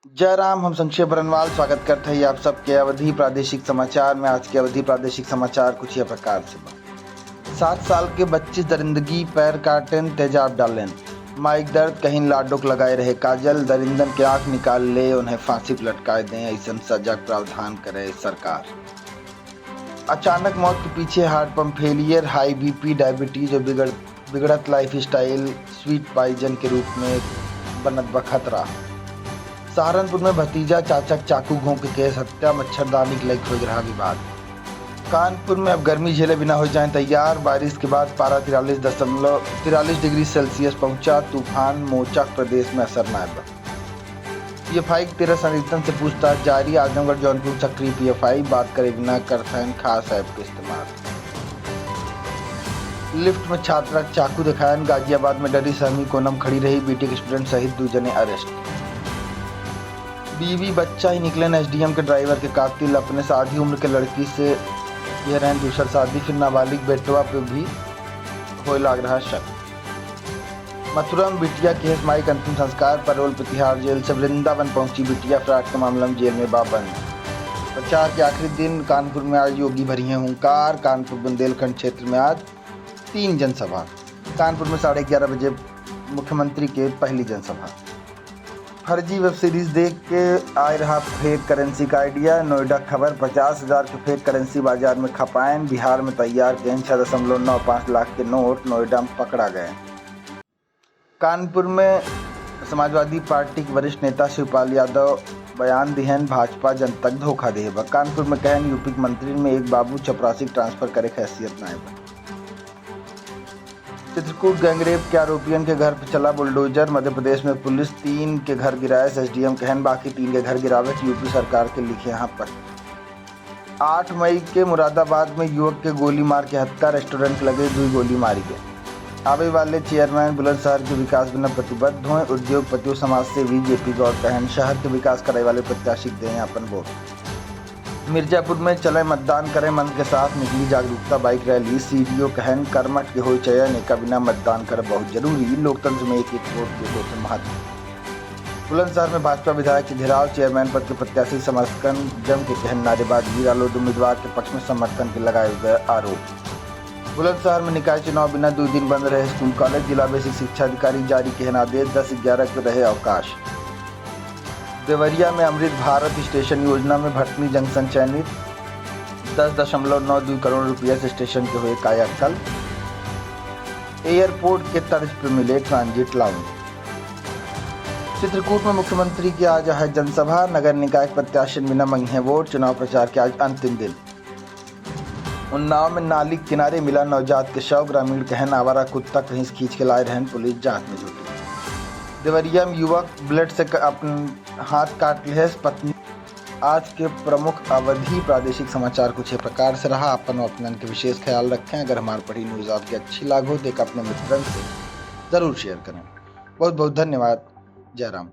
जयराम, हम संक्षेप बरनवाल स्वागत करते हैं आप सबके अवधि प्रादेशिक समाचार में। आज के अवधि प्रादेशिक समाचार कुछ यह प्रकार से। 7 साल के बच्चे दरिंदगी पैर काटें तेजाब डालें, माइक दर्द कहीं लाडोक लगाए रहे काजल, दरिंदन के आंख निकाल ले उन्हें फांसी पर लटकाए दें, ऐसा सजा प्रावधान करे सरकार। अचानक मौत के पीछे heart pump failure, high BP, diabetes और बिगड़त लाइफ स्टाइल स्वीट पॉइजन के रूप में बनत ब खतरा। सहारनपुर में भतीजा चाचक चाकू घोंक के केस हत्या, मच्छरदानी के लिए खोज रहा विवाद। कानपुर में अब गर्मी झेले बिना हो जाएं तैयार, बारिश के बाद पारा 43 डिग्री सेल्सियस पहुंचा, तूफान मोचक प्रदेश में असर नायब। पीएफआई 13 संदिग्धों से पूछताछ जारी, आजमगढ़ जौनपुर सक्रिय पीएफआई, बात करे बिना करफैन खास ऐप का इस्तेमाल। लिफ्ट में छात्रा चाकू दिखाया, गाजियाबाद में डरी सहमी कोनम खड़ी रही, बीटेक स्टूडेंट सहित 2 जने अरेस्ट। बीवी बच्चा ही निकले एसडीएम के ड्राइवर के कातिल, अपने आधी उम्र के लड़की से यह रहें दूसर शादी, फिर नाबालिग बेटवा पे भी हो लग रहा शक। मथुरा में बिटिया केस माइक अंतिम संस्कार, पैरोल पर तिहाड़ जेल से वृंदावन पहुंची बिटिया, फ्रॉड के मामले में जेल में बंद। प्रचार के आखिरी दिन कानपुर में आज योगी भरी है हुंकार, कानपुर बुंदेलखंड क्षेत्र में आज 3 जनसभा। कानपुर में 11:30 बजे मुख्यमंत्री के पहली जनसभा। फर्जी वेब सीरीज देख के आ रहा फेक करेंसी का आइडिया, नोएडा खबर, 50,000 के फेक करेंसी बाजार में खपाएं, बिहार में तैयार किए 6.95 लाख के नोट, नोएडा में पकड़ा गए। कानपुर में समाजवादी पार्टी के वरिष्ठ नेता शिवपाल यादव बयान दिहन, भाजपा जनता धोखा दे। कानपुर में कहन यूपी के मंत्री में एक बाबू चपरासी ट्रांसफर करे हैसियत नायब। चित्रकूट गैंगरेप के आरोपियों के घर पर चला बुलडोजर, मध्य प्रदेश में पुलिस 3 के घर गिराए, एसडीएम कहन बाकी 3 के घर गिरावे, यूपी सरकार के लिखे यहाँ पर। 8 मई के मुरादाबाद में युवक के गोली मार के हत्या, रेस्टोरेंट लगे 2 गोली मारी गए। आवे वाले चेयरमैन बुलंदशहर के विकास बिना प्रतिबद्ध हुए, उद्योगपतियों समाज सेवी जेपी गौर कहन शहर के विकास कराए वाले प्रत्याशी दें अपन वोट। मिर्जापुर में चले मतदान करें मन के साथ निकली जागरूकता बाइक रैली, सीडीओ कहन कर्मठ के हो चयन एक बिना मतदान कर बहुत जरूरी, लोकतंत्र में एक वोट के होते महत्व। बुलंदशहर में भाजपा विधायक के घेराव, चेयरमैन पद के प्रत्याशी समर्थन जम के कहन नारेबाजी, रालोद उम्मीदवार के पक्ष में समर्थन के लगाए गए आरोप। बुलंदशहर में निकाय चुनाव बिना 2 दिन बंद रहे स्कूल कॉलेज, जिला बेसिक शिक्षा अधिकारी जारी कहन आदेश, 10-11 के रहे अवकाश। देवरिया में अमृत भारत स्टेशन योजना में भटनी जंक्शन चयनित, 10.92 करोड़ रुपये से स्टेशन के हुए कायाकल्प। एयरपोर्ट के तर्ज पर मिले ट्रांजिट लाउंज। चित्रकूट में मुख्यमंत्री की आज है जनसभा, नगर निकाय प्रत्याशी बिना मंगे वोट, चुनाव प्रचार के आज अंतिम दिन। उन्नाव में नाली किनारे मिला नवजात के शव, ग्रामीण कहन आवारा कुत्ता कहीं से खींच के लाए रहन, पुलिस जांच में जुटी। देवरिया में युवक ब्लेड से अपने हाथ काट ले पत्नी। आज के प्रमुख अवधि प्रादेशिक समाचार कुछ इस प्रकार से रहा। अपन अपनन के विशेष ख्याल रखें। अगर हमारी पढ़ी न्यूज़ आपकी अच्छी लागू तो अपने मित्रों से ज़रूर शेयर करें। बहुत बहुत धन्यवाद। जयराम।